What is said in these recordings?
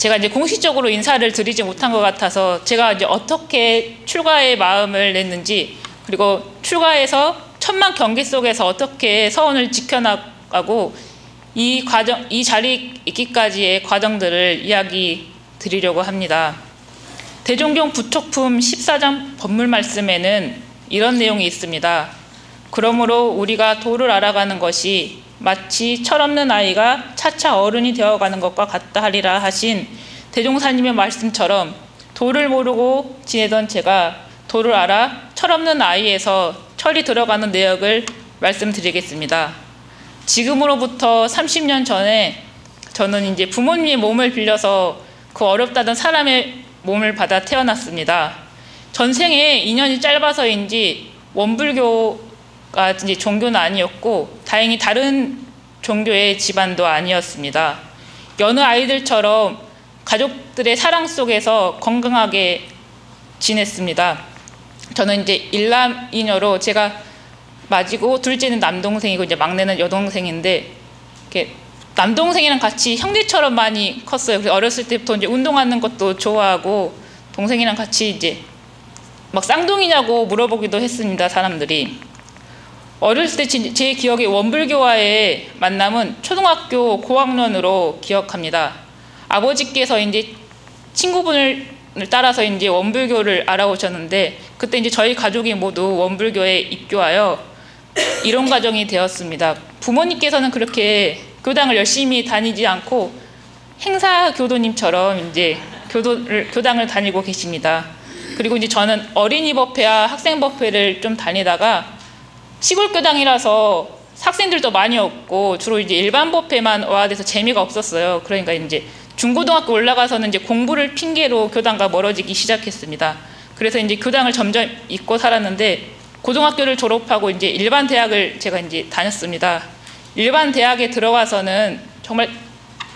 제가 이제 공식적으로 인사를 드리지 못한 것 같아서 제가 이제 어떻게 출가의 마음을 냈는지, 그리고 출가해서 천만 경기 속에서 어떻게 서원을 지켜나가고 이 과정, 이 자리에 있기까지의 과정들을 이야기 드리려고 합니다. 대종경 부촉품 14장 법물 말씀에는 이런 내용이 있습니다. 그러므로 우리가 도를 알아가는 것이 마치 철없는 아이가 차차 어른이 되어가는 것과 같다 하리라 하신 대종사님의 말씀처럼 도를 모르고 지내던 제가 도를 알아 철없는 아이에서 철이 들어가는 내역을 말씀드리겠습니다. 지금으로부터 30년 전에 저는 이제 부모님의 몸을 빌려서 그 어렵다던 사람의 몸을 받아 태어났습니다. 전생에 인연이 짧아서인지 원불교가 이제 종교는 아니었고 다행히 다른 종교의 집안도 아니었습니다. 여느 아이들처럼 가족들의 사랑 속에서 건강하게 지냈습니다. 저는 이제 일남이녀로 제가 맞이고 둘째는 남동생이고 이제 막내는 여동생인데 이렇게 남동생이랑 같이 형제처럼 많이 컸어요. 그래서 어렸을 때부터 이제 운동하는 것도 좋아하고 동생이랑 같이 이제 막 쌍둥이냐고 물어보기도 했습니다. 사람들이. 어렸을 때 제 기억에 원불교와의 만남은 초등학교 고학년으로 기억합니다. 아버지께서 이제 친구분을 따라서 이제 원불교를 알아오셨는데 그때 이제 저희 가족이 모두 원불교에 입교하여 이론 과정이 되었습니다. 부모님께서는 그렇게 교당을 열심히 다니지 않고 행사 교도님처럼 이제 교당을 다니고 계십니다. 그리고 이제 저는 어린이 법회와 학생 법회를 좀 다니다가 시골 교당이라서 학생들도 많이 없고 주로 이제 일반 법회만 와야 돼서 재미가 없었어요. 그러니까 이제 중고등학교 올라가서는 이제 공부를 핑계로 교당과 멀어지기 시작했습니다. 그래서 이제 교당을 점점 잊고 살았는데 고등학교를 졸업하고 이제 일반 대학을 제가 이제 다녔습니다. 일반 대학에 들어가서는 정말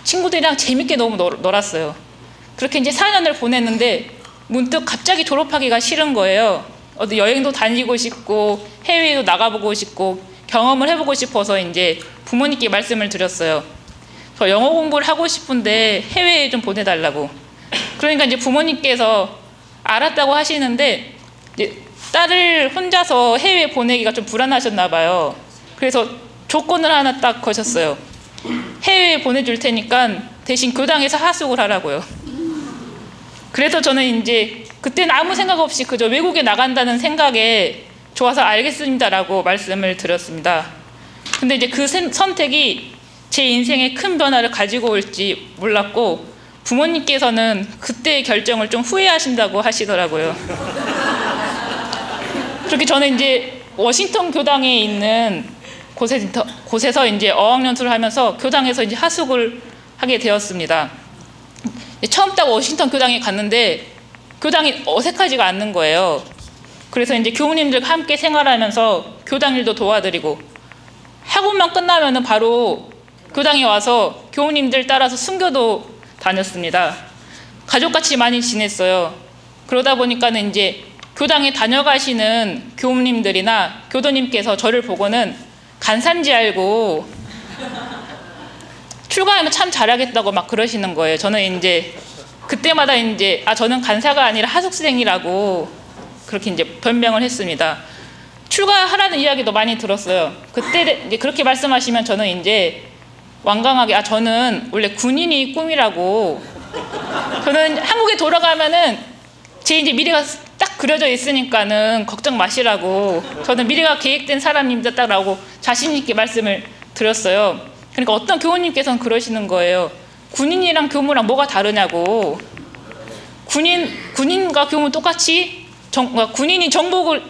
친구들이랑 재밌게 너무 놀았어요. 그렇게 이제 4년을 보냈는데 문득 갑자기 졸업하기가 싫은 거예요. 어디 여행도 다니고 싶고 해외에도 나가보고 싶고 경험을 해보고 싶어서 이제 부모님께 말씀을 드렸어요. 저 영어 공부를 하고 싶은데 해외에 좀 보내달라고. 그러니까 이제 부모님께서 알았다고 하시는데 이제 딸을 혼자서 해외에 보내기가 좀 불안하셨나 봐요. 그래서 조건을 하나 딱 거셨어요. 해외에 보내줄 테니까 대신 교당에서 하숙을 하라고요. 그래서 저는 이제 그때는 아무 생각 없이 그저 외국에 나간다는 생각에 좋아서 알겠습니다라고 말씀을 드렸습니다. 근데 이제 그 선택이 제 인생에 큰 변화를 가지고 올지 몰랐고 부모님께서는 그때의 결정을 좀 후회하신다고 하시더라고요. 그렇게 저는 이제 워싱턴 교당에 있는 곳에서 이제 어학연수를 하면서 교당에서 이제 하숙을 하게 되었습니다. 처음 딱 워싱턴 교당에 갔는데 교당이 어색하지가 않는 거예요. 그래서 이제 교우님들과 함께 생활하면서 교당 일도 도와드리고 학원만 끝나면은 바로 교당에 와서 교우님들 따라서 순교도 다녔습니다. 가족같이 많이 지냈어요. 그러다 보니까는 이제 교당에 다녀가시는 교우님들이나 교도님께서 저를 보고는 간사인지 알고 출가하면 참 잘하겠다고 막 그러시는 거예요. 저는 이제 그때마다 이제 저는 간사가 아니라 하숙생이라고 그렇게 이제 변명을 했습니다. 출가하라는 이야기도 많이 들었어요. 그때 이제 그렇게 말씀하시면 저는 이제 완강하게 저는 원래 군인이 꿈이라고, 저는 한국에 돌아가면은 제 이제 미래가 딱 그려져 있으니까는 걱정 마시라고, 저는 미래가 계획된 사람입니다라고 자신 있게 말씀을 드렸어요. 그러니까 어떤 교우님께서는 그러시는 거예요. 군인이랑 교무랑 뭐가 다르냐고. 군인과 교무 똑같이 군인이 정복을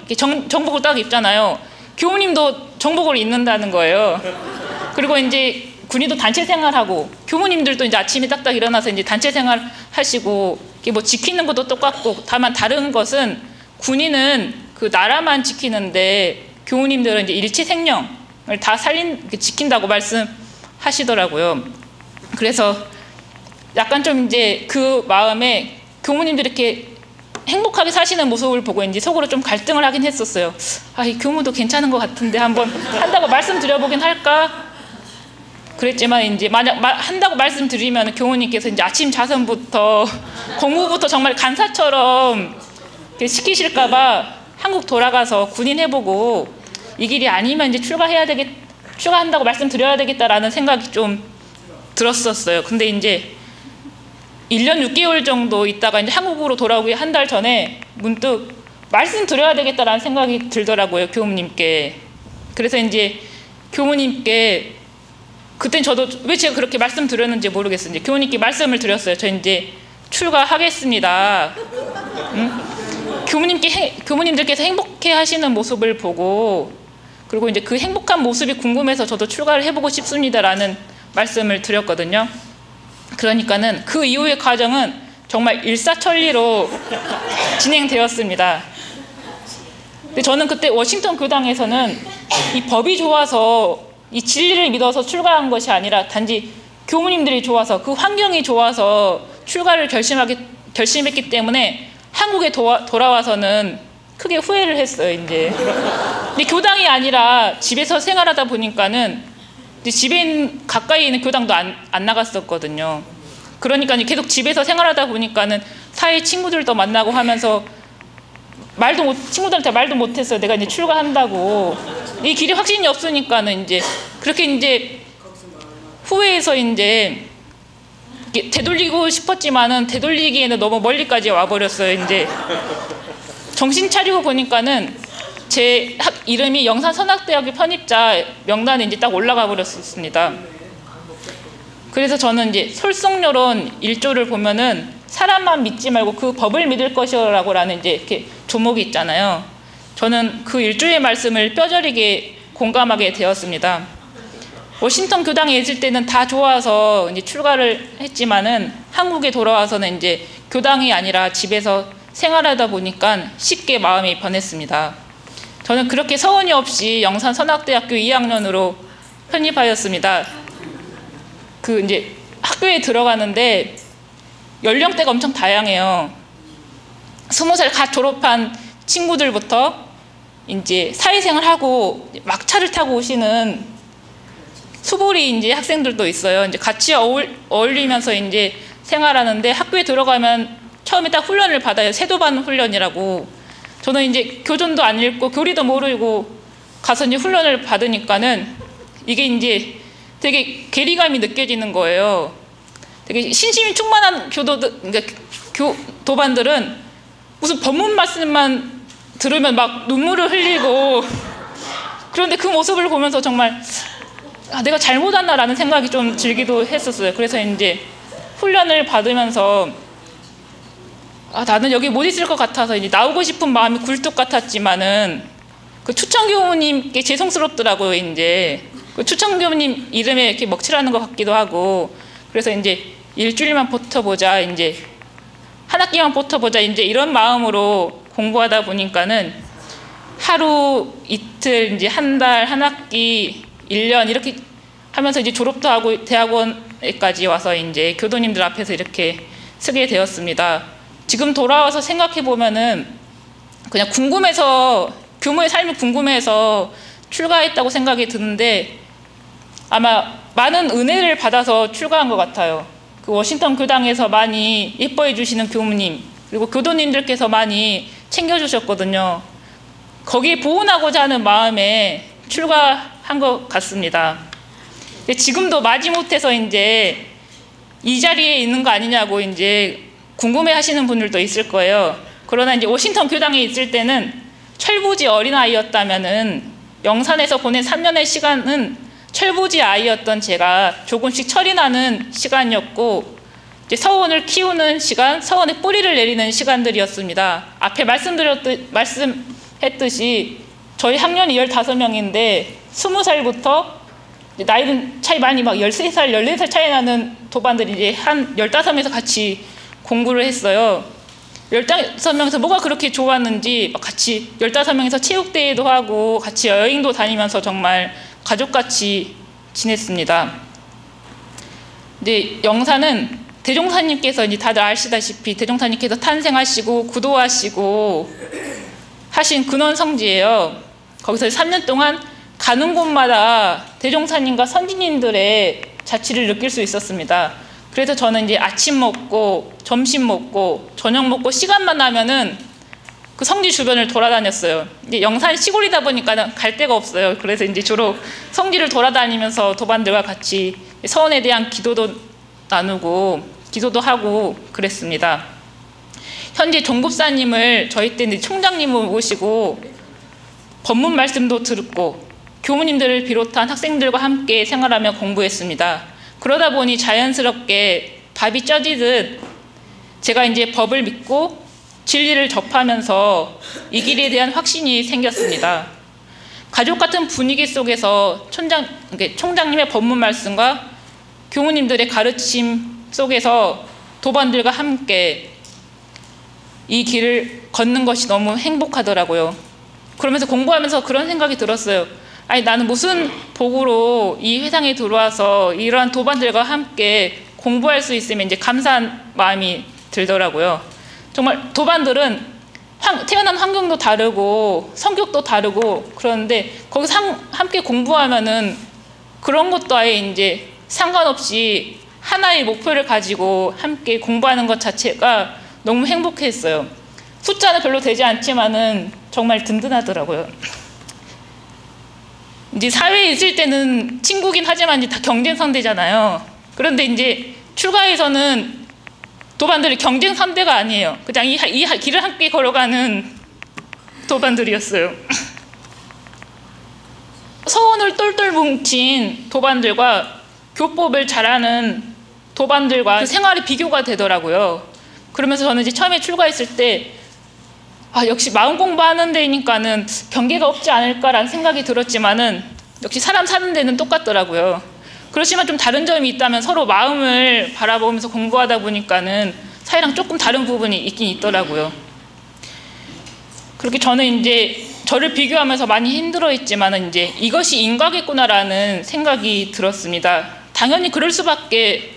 딱 입잖아요. 교우님도 정복을 입는다는 거예요. 그리고 이제 군인도 단체 생활하고 교무님들도 이제 아침에 딱딱 일어나서 이제 단체 생활 하시고 이게 뭐 지키는 것도 똑같고, 다만 다른 것은 군인은 그 나라만 지키는데 교우님들은 이제 일체 생명을 다 지킨다고 말씀하시더라고요. 그래서 약간 좀 이제 그 마음에 교무님들이 이렇게 행복하게 사시는 모습을 보고 이제 속으로 좀 갈등을 하긴 했었어요. 이 교무도 괜찮은 것 같은데 한번 한다고 말씀드려보긴 할까? 그랬지만 이제 만약 한다고 말씀드리면 교무님께서 이제 아침 자선부터 공부부터 정말 간사처럼 시키실까봐 한국 돌아가서 군인 해보고 이 길이 아니면 이제 출가한다고 말씀드려야 되겠다라는 생각이 좀 들었었어요. 근데 이제 1년 6개월 정도 있다가 이제 한국으로 돌아오기 한 달 전에 문득 말씀드려야 되겠다라는 생각이 들더라고요, 교무님께. 그래서 이제 교무님께 그땐 저도 왜 제가 그렇게 말씀드렸는지 모르겠어요. 이제 교무님께 말씀을 드렸어요. 저 이제 출가하겠습니다. 교무님들께서 행복해 하시는 모습을 보고 그리고 이제 그 행복한 모습이 궁금해서 저도 출가를 해보고 싶습니다라는 말씀을 드렸거든요. 그러니까는 그 이후의 과정은 정말 일사천리로 진행되었습니다. 근데 저는 그때 워싱턴 교당에서는 이 법이 좋아서 이 진리를 믿어서 출가한 것이 아니라 단지 교무님들이 좋아서 그 환경이 좋아서 출가를 결심했기 때문에 한국에 돌아와서는 크게 후회를 했어요. 이제 근데 교당이 아니라 집에서 생활하다 보니까는 집에 가까이 있는 교당도 안 나갔었거든요. 그러니까 계속 집에서 생활하다 보니까는 사회 친구들도 만나고 하면서 친구들한테 말도 못했어요. 내가 이제 출가한다고. 이 길이 확신이 없으니까는 이제 그렇게 이제 후회해서 이제 되돌리고 싶었지만은 되돌리기에는 너무 멀리까지 와버렸어요. 이제 정신 차리고 보니까는 제 이름이 영산선악대학교 편입자 명단에 이제 딱 올라가 버렸습니다. 그래서 저는 이제 솔송요론 1조를 보면은 사람만 믿지 말고 그 법을 믿을 것이라고라는 이제 이렇게 조목이 있잖아요. 저는 그 1조의 말씀을 뼈저리게 공감하게 되었습니다. 워싱턴 교당에 있을 때는 다 좋아서 이제 출가를 했지만은 한국에 돌아와서는 이제 교당이 아니라 집에서 생활하다 보니까 쉽게 마음이 변했습니다. 저는 그렇게 서운이 없이 영산선악대학교 2학년으로 편입하였습니다. 그 이제 학교에 들어가는데 연령대가 엄청 다양해요. 20살 갓 졸업한 친구들부터 이제 사회생활하고 막차를 타고 오시는 수보리 이제 학생들도 있어요. 이제 같이 어울리면서 이제 생활하는데 학교에 들어가면 처음에 딱 훈련을 받아요. 세도반 훈련이라고. 저는 이제 교전도 안 읽고 교리도 모르고 가서 이제 훈련을 받으니까는 이게 이제 되게 괴리감이 느껴지는 거예요. 되게 신심이 충만한 그러니까 도반들은 무슨 법문 말씀만 들으면 막 눈물을 흘리고 그런데 그 모습을 보면서 정말 내가 잘못했나라는 생각이 좀 들기도 했었어요. 그래서 이제 훈련을 받으면서 나는 여기 못 있을 것 같아서 이제 나오고 싶은 마음이 굴뚝 같았지만은 그 추천교무님께 죄송스럽더라고요. 이제 그 추천교무님 이름에 이렇게 먹칠하는 것 같기도 하고 그래서 이제 일주일만 버텨보자 이제 한 학기만 버텨보자 이제 이런 마음으로 공부하다 보니까는 하루 이틀 이제 한 달 한 학기 1년 이렇게 하면서 이제 졸업도 하고 대학원에까지 와서 이제 교도님들 앞에서 이렇게 서게 되었습니다. 지금 돌아와서 생각해 보면은 그냥 궁금해서 교무의 삶이 궁금해서 출가했다고 생각이 드는데 아마 많은 은혜를 받아서 출가한 것 같아요. 그 워싱턴 교당에서 많이 예뻐해 주시는 교무님 그리고 교도님들께서 많이 챙겨주셨거든요. 거기에 보온하고자 하는 마음에 출가한 것 같습니다. 지금도 마지못해서 이제 이 자리에 있는 거 아니냐고 이제 궁금해하시는 분들도 있을 거예요. 그러나 이제 워싱턴 교당에 있을 때는 철부지 어린아이였다면은 영산에서 보낸 3년의 시간은 철부지 아이였던 제가 조금씩 철이 나는 시간이었고 이제 서원을 키우는 시간, 서원의 뿌리를 내리는 시간들이었습니다. 앞에 말씀했듯이 저희 학년이 15명인데 20살부터 나이는 차이 많이 막 13살, 14살 차이 나는 도반들이 이제 한 15명에서 같이 공부를 했어요. 15명에서 뭐가 그렇게 좋았는지 같이 15명에서 체육대회도 하고 같이 여행도 다니면서 정말 가족같이 지냈습니다. 이제 영산은 대종사님께서 이제 다들 아시다시피 대종사님께서 탄생하시고 구도하시고 하신 근원 성지예요. 거기서 3년 동안 가는 곳마다 대종사님과 선진님들의 자취를 느낄 수 있었습니다. 그래서 저는 이제 아침 먹고 점심 먹고 저녁 먹고 시간만 나면은 그 성지 주변을 돌아다녔어요. 이제 영산 시골이다 보니까 갈 데가 없어요. 그래서 이제 주로 성지를 돌아다니면서 도반들과 같이 서원에 대한 기도도 나누고 기도도 하고 그랬습니다. 현재 종급사님을 저희 때는 총장님을 모시고 법문 말씀도 듣고 교무님들을 비롯한 학생들과 함께 생활하며 공부했습니다. 그러다 보니 자연스럽게 밥이 쪄지듯 제가 이제 법을 믿고 진리를 접하면서 이 길에 대한 확신이 생겼습니다. 가족 같은 분위기 속에서 총장님의 법문 말씀과 교무님들의 가르침 속에서 도반들과 함께 이 길을 걷는 것이 너무 행복하더라고요. 그러면서 공부하면서 그런 생각이 들었어요. 아니, 나는 무슨 복으로 이 회상에 들어와서 이러한 도반들과 함께 공부할 수 있으면 이제 감사한 마음이 들더라고요. 정말 도반들은 태어난 환경도 다르고 성격도 다르고 그런데 거기서 함께 공부하면은 그런 것도 아예 이제 상관없이 하나의 목표를 가지고 함께 공부하는 것 자체가 너무 행복했어요. 숫자는 별로 되지 않지만은 정말 든든하더라고요. 이제 사회에 있을 때는 친구긴 하지만 이제 다 경쟁 상대잖아요. 그런데 이제 출가에서는 도반들이 경쟁 상대가 아니에요. 그냥 이 길을 함께 걸어가는 도반들이었어요. 서원을 똘똘 뭉친 도반들과 교법을 잘하는 도반들과 그 생활이 비교가 되더라고요. 그러면서 저는 이제 처음에 출가했을 때 역시 마음 공부하는 데니까는 경계가 없지 않을까라는 생각이 들었지만은 역시 사람 사는 데는 똑같더라고요. 그렇지만 좀 다른 점이 있다면 서로 마음을 바라보면서 공부하다 보니까는 사이랑 조금 다른 부분이 있긴 있더라고요. 그렇게 저는 이제 저를 비교하면서 많이 힘들어했지만은 이제 이것이 인과겠구나라는 생각이 들었습니다. 당연히 그럴 수밖에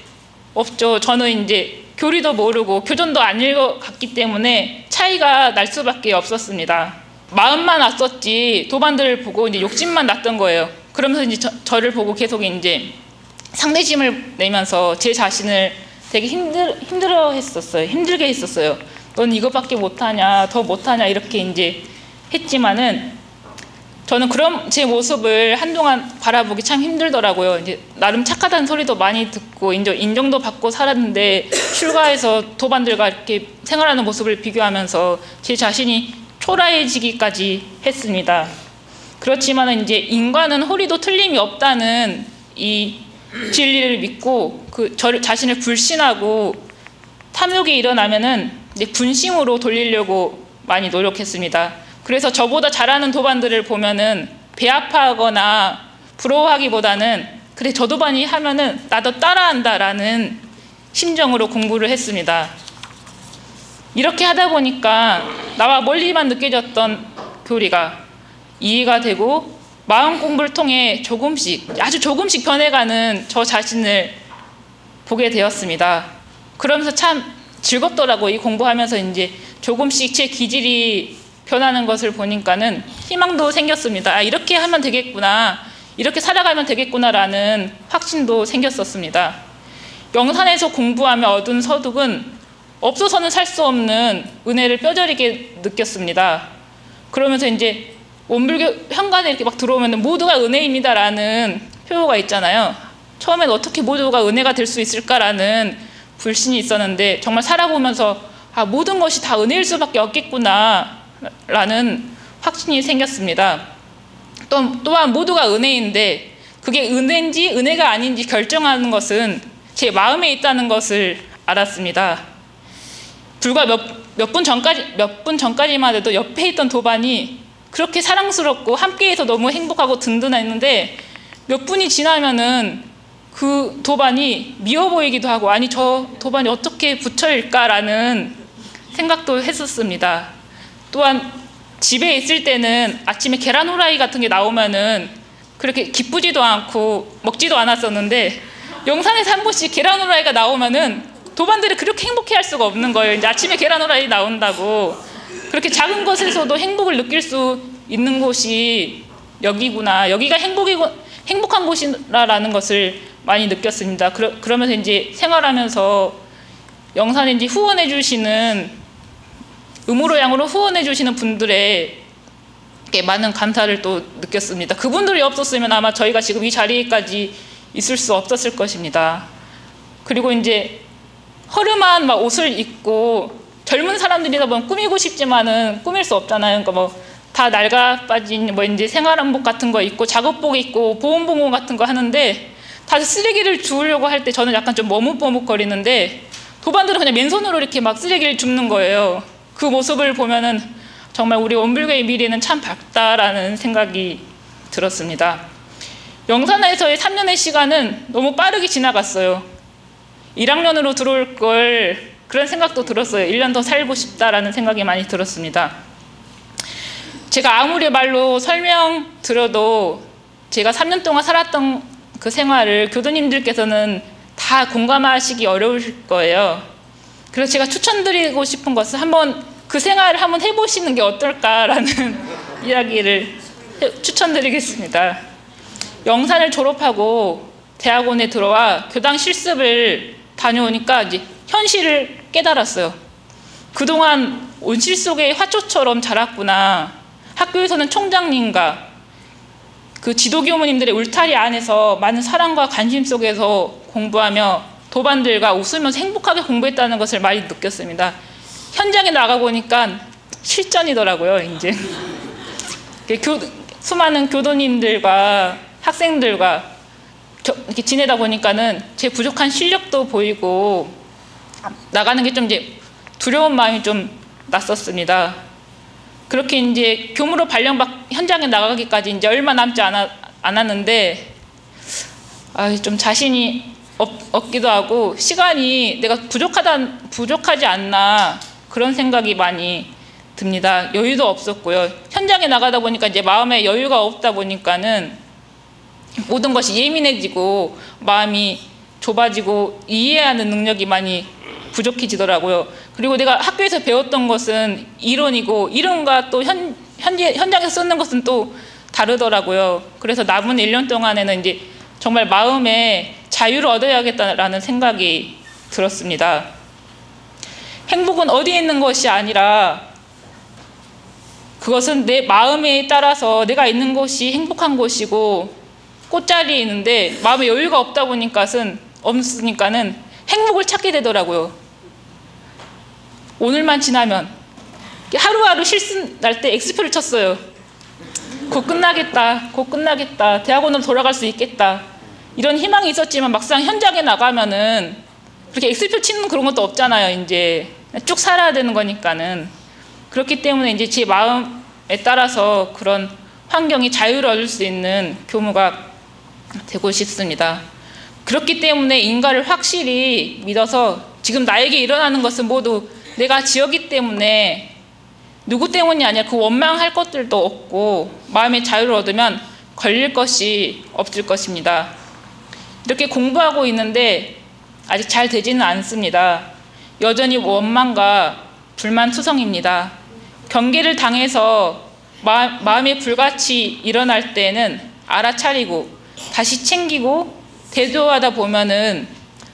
없죠. 저는 이제 교리도 모르고 교전도 안 읽어갔기 때문에 차이가 날 수밖에 없었습니다. 마음만 왔었지 도반들을 보고 이제 욕심만 났던 거예요. 그러면서 이제 저를 보고 계속 이제 상대심을 내면서 제 자신을 되게 힘들게 했었어요. 넌 이거밖에 못하냐, 더 못하냐 이렇게 이제 했지만은 저는 그런 제 모습을 한동안 바라보기 참 힘들더라고요. 이제 나름 착하다는 소리도 많이 듣고 인정도 받고 살았는데 출가해서 도반들과 이렇게 생활하는 모습을 비교하면서 제 자신이 초라해지기까지 했습니다. 그렇지만 이제 인과는 호리도 틀림이 없다는 이 진리를 믿고 저를 자신을 불신하고 탐욕이 일어나면은 이제 분심으로 돌리려고 많이 노력했습니다. 그래서 저보다 잘하는 도반들을 보면은 배 아파하거나 부러워하기보다는 그래 저 도반이 하면은 나도 따라한다라는 심정으로 공부를 했습니다. 이렇게 하다 보니까 나와 멀리만 느껴졌던 교리가 이해가 되고 마음 공부를 통해 아주 조금씩 변해가는 저 자신을 보게 되었습니다. 그러면서 참 즐겁더라고요. 이 공부하면서 이제 조금씩 제 기질이 변하는 것을 보니까는 희망도 생겼습니다. 이렇게 하면 되겠구나, 이렇게 살아가면 되겠구나라는 확신도 생겼었습니다. 영산에서 공부하며 얻은 서득은 없어서는 살 수 없는 은혜를 뼈저리게 느꼈습니다. 그러면서 이제 원불교 현관에 이렇게 막 들어오면 모두가 은혜입니다라는 표어가 있잖아요. 처음엔 어떻게 모두가 은혜가 될 수 있을까라는 불신이 있었는데 정말 살아보면서 모든 것이 다 은혜일 수밖에 없겠구나 라는 확신이 생겼습니다. 또한 모두가 은혜인데 그게 은혜인지 은혜가 아닌지 결정하는 것은 제 마음에 있다는 것을 알았습니다. 불과 몇 분 전까지만 해도 옆에 있던 도반이 그렇게 사랑스럽고 함께해서 너무 행복하고 든든했는데 몇 분이 지나면은 그 도반이 미워 보이기도 하고 아니 저 도반이 어떻게 부처일까라는 생각도 했었습니다. 또한 집에 있을 때는 아침에 계란 후라이 같은 게 나오면은 그렇게 기쁘지도 않고 먹지도 않았었는데 영산에서 한 번씩 계란 후라이가 나오면은 도반들이 그렇게 행복해할 수가 없는 거예요. 이제 아침에 계란 후라이 나온다고. 그렇게 작은 것에서도 행복을 느낄 수 있는 곳이 여기구나, 여기가 행복한 곳이라는 것을 많이 느꼈습니다. 그러면서 이제 생활하면서 영산에 이제 후원해 주시는, 음으로 양으로 후원해 주시는 분들의 많은 감사를 또 느꼈습니다. 그분들이 없었으면 아마 저희가 지금 이 자리에까지 있을 수 없었을 것입니다. 그리고 이제 허름한 막 옷을 입고 젊은 사람들이다 보면 꾸미고 싶지만은 꾸밀 수 없잖아요. 그러니까 뭐 다 낡아 빠진 뭐 이제 생활한복 같은 거 입고 작업복 입고 보온봉오 같은 거 하는데 다들 쓰레기를 주우려고 할 때 저는 약간 좀 머뭇머뭇거리는데 도반들은 그냥 맨손으로 이렇게 막 쓰레기를 줍는 거예요. 그 모습을 보면은 정말 우리 원불교의 미래는 참 밝다라는 생각이 들었습니다. 영산에서의 3년의 시간은 너무 빠르게 지나갔어요. 1학년으로 들어올 걸 그런 생각도 들었어요. 1년 더 살고 싶다라는 생각이 많이 들었습니다. 제가 아무리 말로 설명드려도 제가 3년 동안 살았던 그 생활을 교도님들께서는 다 공감하시기 어려우실 거예요. 그래서 제가 추천드리고 싶은 것은 한번 그 생활을 한번 해보시는 게 어떨까라는 이야기를 추천드리겠습니다. 영산을 졸업하고 대학원에 들어와 교당 실습을 다녀오니까 이제 현실을 깨달았어요. 그동안 온실 속의 화초처럼 자랐구나. 학교에서는 총장님과 그 지도교무님들의 울타리 안에서 많은 사랑과 관심 속에서 공부하며 도반들과 웃으면서 행복하게 공부했다는 것을 많이 느꼈습니다. 현장에 나가보니까 실전이더라고요. 이제 수많은 교도님들과 학생들과 이렇게 지내다 보니까는 제 부족한 실력도 보이고 나가는 게 좀 이제 두려운 마음이 좀 났었습니다. 그렇게 이제 교무로 발령받 현장에 나가기까지 이제 얼마 남지 않았는데 좀 자신이 없기도 하고 시간이 내가 부족하지 않나 그런 생각이 많이 듭니다. 여유도 없었고요. 현장에 나가다 보니까 이제 마음에 여유가 없다 보니까는 모든 것이 예민해지고 마음이 좁아지고 이해하는 능력이 많이 부족해지더라고요. 그리고 내가 학교에서 배웠던 것은 이론이고 이론과 또 현장에서 쓰는 것은 또 다르더라고요. 그래서 남은 1년 동안에는 이제 정말 마음에 자유를 얻어야겠다라는 생각이 들었습니다. 행복은 어디에 있는 것이 아니라 그것은 내 마음에 따라서 내가 있는 곳이 행복한 곳이고 꽃자리에 있는데 마음에 여유가 없으니까는 행복을 찾게 되더라고요. 오늘만 지나면 하루하루 실수 날 때 엑스표를 쳤어요. 곧 끝나겠다. 대학원으로 돌아갈 수 있겠다. 이런 희망이 있었지만 막상 현장에 나가면은 그렇게 엑스표 치는 그런 것도 없잖아요. 이제 쭉 살아야 되는 거니까는. 그렇기 때문에 이제 제 마음에 따라서 그런 환경이 자유를 얻을 수 있는 교무가 되고 싶습니다. 그렇기 때문에 인간을 확실히 믿어서 지금 나에게 일어나는 것은 모두 내가 지었기 때문에 누구 때문이 아니라 그 원망할 것들도 없고 마음의 자유를 얻으면 걸릴 것이 없을 것입니다. 이렇게 공부하고 있는데 아직 잘 되지는 않습니다. 여전히 원망과 불만투성입니다. 경계를 당해서 마음이 불같이 일어날 때는 알아차리고 다시 챙기고 대조하다 보면은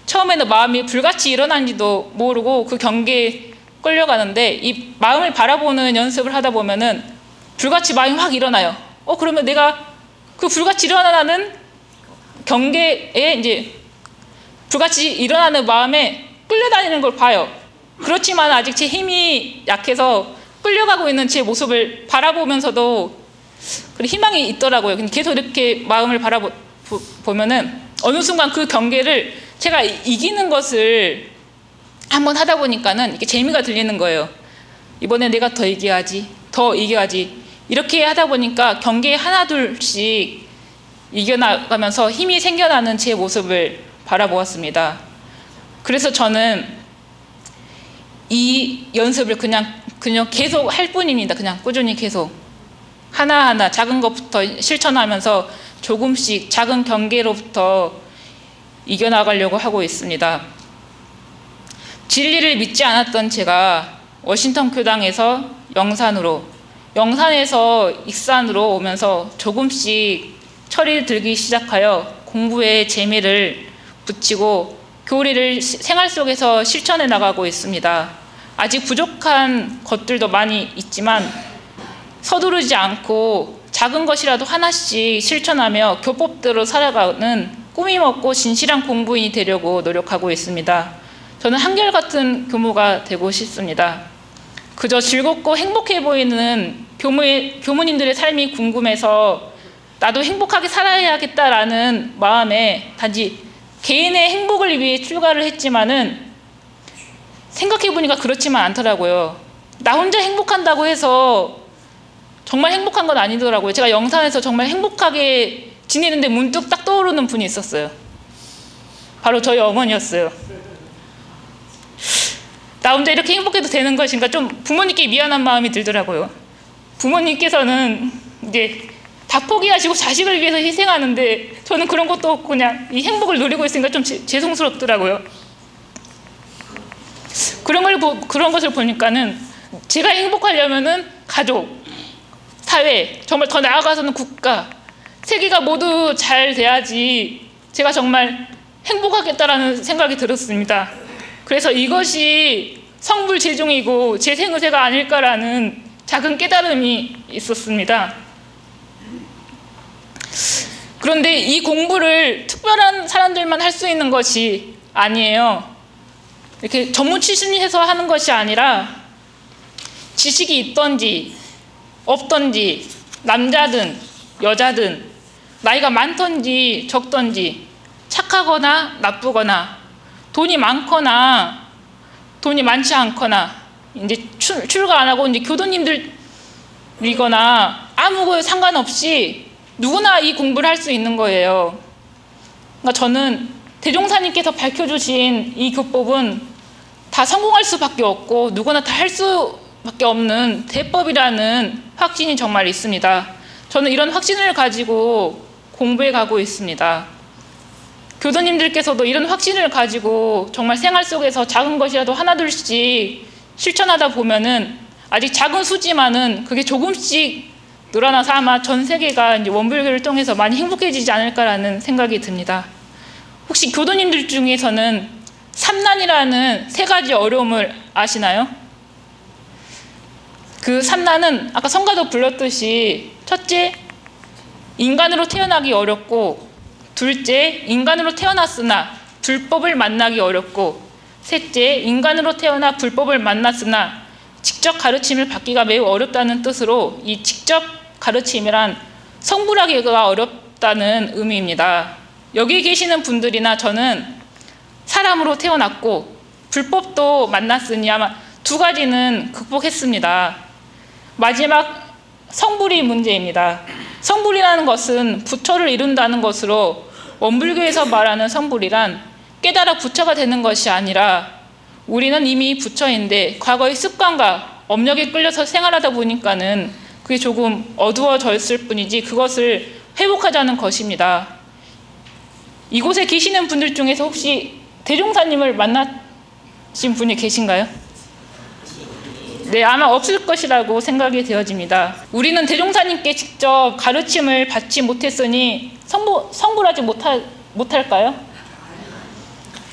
처음에는 마음이 불같이 일어난지도 모르고 그 경계에 끌려가는데 이 마음을 바라보는 연습을 하다 보면은 불같이 마음이 확 일어나요. 그러면 내가 그 불같이 일어나는 경계에 이제 불같이 일어나는 마음에 끌려다니는 걸 봐요. 그렇지만 아직 제 힘이 약해서 끌려가고 있는 제 모습을 바라보면서도 희망이 있더라고요. 계속 이렇게 마음을 바라보면은 어느 순간 그 경계를 제가 이기는 것을 한번 하다 보니까는 이렇게 재미가 들리는 거예요. 이번에 내가 더 이겨야지. 이렇게 하다 보니까 경계에 하나 둘씩 이겨나가면서 힘이 생겨나는 제 모습을 바라보았습니다. 그래서 저는 이 연습을 그냥 계속 할 뿐입니다. 그냥 꾸준히 계속 하나하나 작은 것부터 실천하면서 조금씩 작은 경계로부터 이겨나가려고 하고 있습니다. 진리를 믿지 않았던 제가 워싱턴 교당에서 영산으로 영산에서 익산으로 오면서 조금씩 철이 들기 시작하여 공부에 재미를 붙이고 교리를 생활 속에서 실천해 나가고 있습니다. 아직 부족한 것들도 많이 있지만 서두르지 않고 작은 것이라도 하나씩 실천하며 교법대로 살아가는 꾸밈없고 진실한 공부인이 되려고 노력하고 있습니다. 저는 한결같은 교무가 되고 싶습니다. 그저 즐겁고 행복해 보이는 교무님들의 삶이 궁금해서 나도 행복하게 살아야겠다라는 마음에 단지 개인의 행복을 위해 출가를 했지만은 생각해 보니까 그렇지만 않더라고요. 나 혼자 행복한다고 해서 정말 행복한 건 아니더라고요. 제가 영산에서 정말 행복하게 지내는데 문득 딱 떠오르는 분이 있었어요. 바로 저희 어머니였어요. 나 혼자 이렇게 행복해도 되는 것인가 좀 부모님께 미안한 마음이 들더라고요. 부모님께서는 이제 다 포기하시고 자식을 위해서 희생하는데 저는 그런 것도 없고 그냥 이 행복을 누리고 있으니까 좀 죄송스럽더라고요. 그런 것을 보니까는 제가 행복하려면은 가족, 사회, 정말 더 나아가서는 국가, 세계가 모두 잘 돼야지 제가 정말 행복하겠다라는 생각이 들었습니다. 그래서 이것이 성불재종이고 재생의세가 아닐까라는 작은 깨달음이 있었습니다. 그런데 이 공부를 특별한 사람들만 할 수 있는 것이 아니에요. 이렇게 전문 출신이 해서 하는 것이 아니라 지식이 있던지 없던지 남자든 여자든 나이가 많던지 적던지 착하거나 나쁘거나 돈이 많거나 돈이 많지 않거나 이제 출가 안 하고 이제 교도님들이거나 아무 상관없이 누구나 이 공부를 할 수 있는 거예요. 그러니까 저는 대종사님께서 밝혀주신 이 교법은 다 성공할 수밖에 없고 누구나 다 할 수밖에 없는 대법이라는 확신이 정말 있습니다. 저는 이런 확신을 가지고 공부해 가고 있습니다. 교도님들께서도 이런 확신을 가지고 정말 생활 속에서 작은 것이라도 하나둘씩 실천하다 보면은 아직 작은 수지만은 그게 조금씩 늘어나서 아마 전 세계가 이제 원불교를 통해서 많이 행복해지지 않을까라는 생각이 듭니다. 혹시 교도님들 중에서는 삼난이라는 세 가지 어려움을 아시나요? 그 삼난은 아까 성가도 불렀듯이 첫째, 인간으로 태어나기 어렵고 둘째, 인간으로 태어났으나 불법을 만나기 어렵고 셋째, 인간으로 태어나 불법을 만났으나 직접 가르침을 받기가 매우 어렵다는 뜻으로 이 직접 가르침이란 성불하기가 어렵다는 의미입니다. 여기 계시는 분들이나 저는 사람으로 태어났고 불법도 만났으니 아마 두 가지는 극복했습니다. 마지막 성불이 문제입니다. 성불이라는 것은 부처를 이룬다는 것으로 원불교에서 말하는 성불이란 깨달아 부처가 되는 것이 아니라 우리는 이미 부처인데 과거의 습관과 업력에 끌려서 생활하다 보니까는 그게 조금 어두워졌을 뿐이지 그것을 회복하자는 것입니다. 이곳에 계시는 분들 중에서 혹시 대종사님을 만나신 분이 계신가요? 네, 아마 없을 것이라고 생각이 되어집니다. 우리는 대종사님께 직접 가르침을 받지 못했으니 성불하지 못할까요?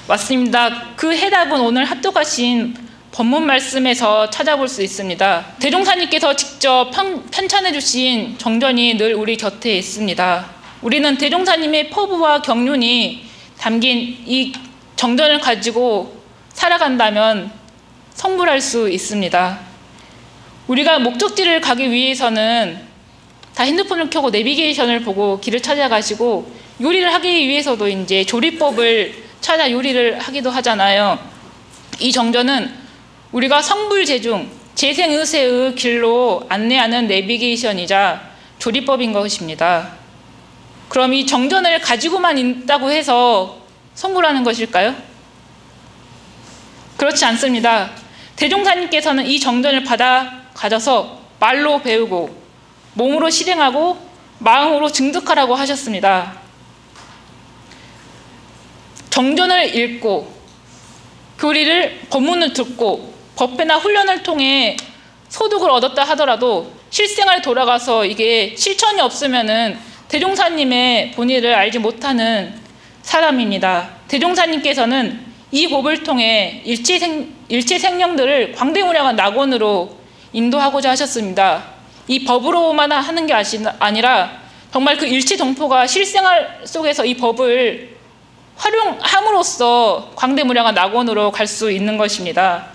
맞습니다. 그 해답은 오늘 합독하신 법문 말씀에서 찾아볼 수 있습니다. 대종사님께서 직접 편찬해 주신 정전이 늘 우리 곁에 있습니다. 우리는 대종사님의 포부와 경륜이 담긴 이 정전을 가지고 살아간다면 성불할 수 있습니다. 우리가 목적지를 가기 위해서는 다 핸드폰을 켜고 내비게이션을 보고 길을 찾아가시고 요리를 하기 위해서도 이제 조리법을 찾아 요리를 하기도 하잖아요. 이 정전은 우리가 성불재중, 재생의세의 길로 안내하는 내비게이션이자 조리법인 것입니다. 그럼 이 정전을 가지고만 있다고 해서 성불하는 것일까요? 그렇지 않습니다. 대종사님께서는 이 정전을 가져서 말로 배우고 몸으로 실행하고 마음으로 증득하라고 하셨습니다. 정전을 읽고 교리를 법문을 듣고 법회나 훈련을 통해 소득을 얻었다 하더라도 실생활에 돌아가서 이게 실천이 없으면은 대종사님의 본의를 알지 못하는 사람입니다. 대종사님께서는 이 법을 통해 일체 생명들을 광대무량한 낙원으로 인도하고자 하셨습니다. 이 법으로만 하는 게 아니라 정말 그 일체 동포가 실생활 속에서 이 법을 활용함으로써 광대무량한 낙원으로 갈 수 있는 것입니다.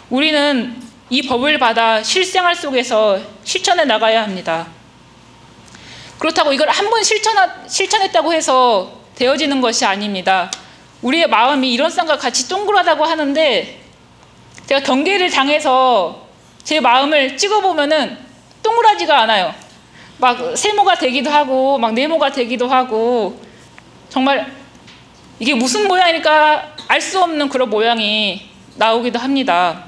우리는 이 법을 받아 실생활 속에서 실천해 나가야 합니다. 그렇다고 이걸 한번 실천했다고 해서 되어지는 것이 아닙니다. 우리의 마음이 이런 쌍과 같이 동그랗다고 하는데 제가 경계를 당해서 제 마음을 찍어보면은 동그라지가 않아요. 막 세모가 되기도 하고 막 네모가 되기도 하고 정말 이게 무슨 모양이니까 알 수 없는 그런 모양이 나오기도 합니다.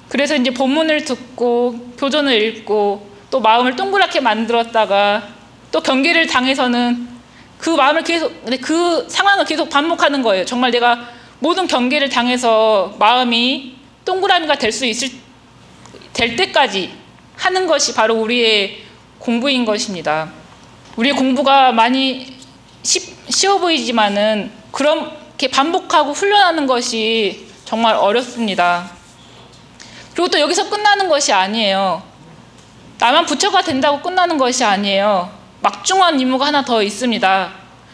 그래서 이제 본문을 듣고 교전을 읽고 또 마음을 동그랗게 만들었다가 또 경계를 당해서는 그 마음을 계속 그 상황을 계속 반복하는 거예요. 정말 내가 모든 경계를 당해서 마음이 동그라미가 될 때까지 하는 것이 바로 우리의 공부인 것입니다. 우리의 공부가 많이 쉬워 보이지만은 그렇게 반복하고 훈련하는 것이 정말 어렵습니다. 그리고 또 여기서 끝나는 것이 아니에요. 나만 부처가 된다고 끝나는 것이 아니에요. 막중한 임무가 하나 더 있습니다.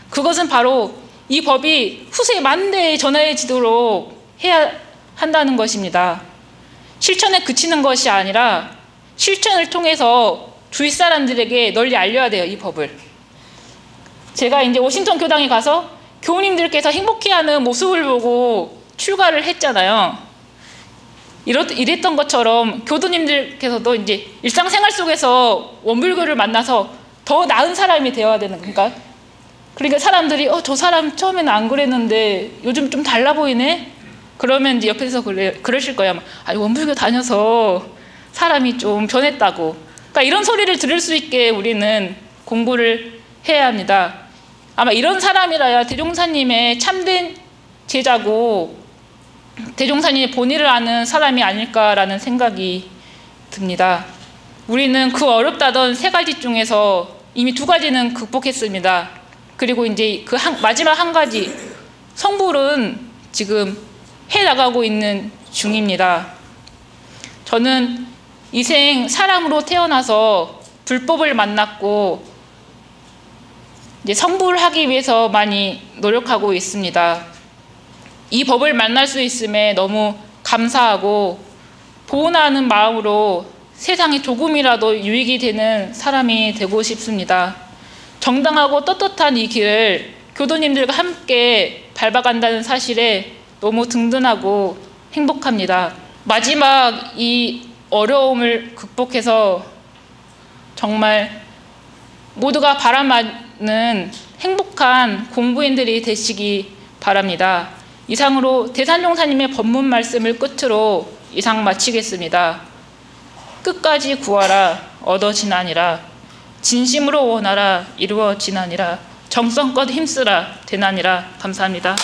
그것은 바로 이 법이 후세 만대에 전해지도록 해야 한다는 것입니다. 실천에 그치는 것이 아니라 실천을 통해서 주위 사람들에게 널리 알려야 돼요, 이 법을. 제가 이제 워싱턴 교당에 가서 교우님들께서 행복해하는 모습을 보고 출가를 했잖아요. 이랬던 것처럼 교도님들께서도 이제 일상생활 속에서 원불교를 만나서 더 나은 사람이 되어야 되는 건가? 그러니까 사람들이 저 사람 처음에는 안 그랬는데 요즘 좀 달라 보이네? 그러면 이제 옆에서 그러실 거야. 아니, 원불교 다녀서 사람이 좀 변했다고. 그러니까 이런 소리를 들을 수 있게 우리는 공부를 해야 합니다. 아마 이런 사람이라야 대종사님의 참된 제자고 대종사님의 본의를 아는 사람이 아닐까라는 생각이 듭니다. 우리는 그 어렵다던 세 가지 중에서 이미 두 가지는 극복했습니다. 그리고 이제 그 마지막 한 가지 성불은 지금 해나가고 있는 중입니다. 저는 이 생 사람으로 태어나서 불법을 만났고 이제 성불하기 위해서 많이 노력하고 있습니다. 이 법을 만날 수 있음에 너무 감사하고 보온하는 마음으로 세상에 조금이라도 유익이 되는 사람이 되고 싶습니다. 정당하고 떳떳한 이 길을 교도님들과 함께 밟아간다는 사실에 너무 든든하고 행복합니다. 마지막 이 어려움을 극복해서 정말 모두가 바람하는 행복한 공부인들이 되시기 바랍니다. 이상으로 대산종사님의 법문 말씀을 끝으로 이상 마치겠습니다. 끝까지 구하라 얻어지나니라. 진심으로 원하라 이루어지나니라. 정성껏 힘쓰라 되나니라. 감사합니다.